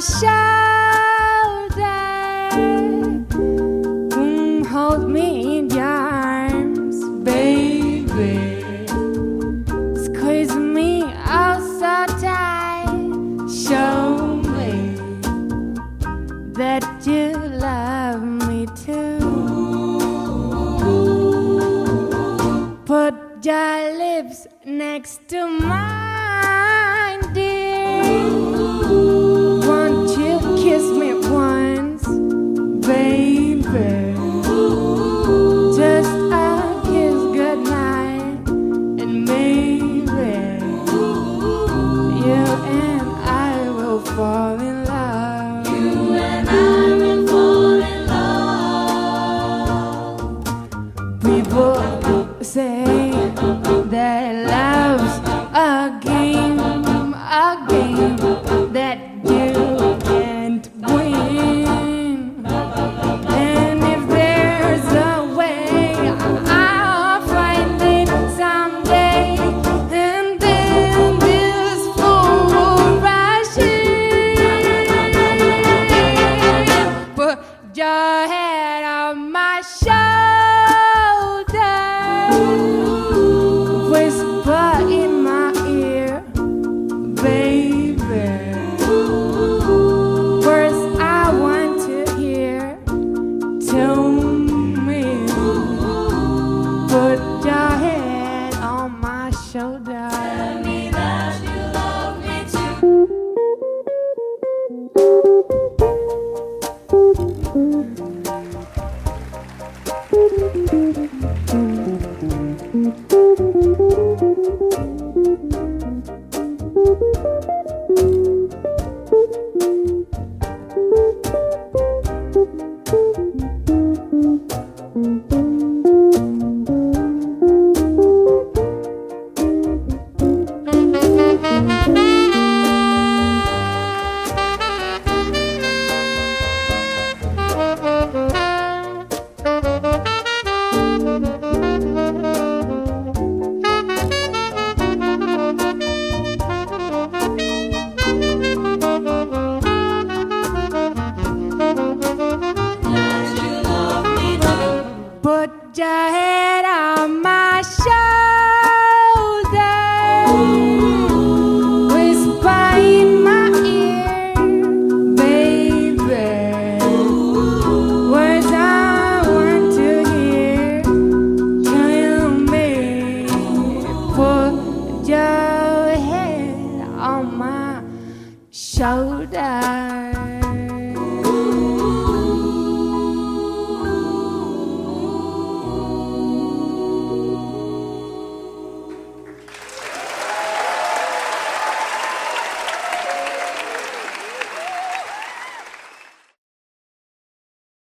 shoulder. Hold me in your arms, baby. Squeeze me out so tight. Show me that you love me too. Put your lips next to mine, dear. Won't you kiss me once, baby? Just a kiss goodnight, and maybe you and I will fall in love. You and I will fall in love. People say that love's a game that you can't win. And if there's a way, I'll find it someday. And then this fool rush in. Put your head on my shoulder. Whisper in my ear, baby. Words I want to hear. Tell me. Put your head on my shoulder. Tell me that you love me too. That you love me too. Put your head on my shoulder. Whisper in my ear, baby. Words I want to hear. Tell me. Put your head on my shoulder.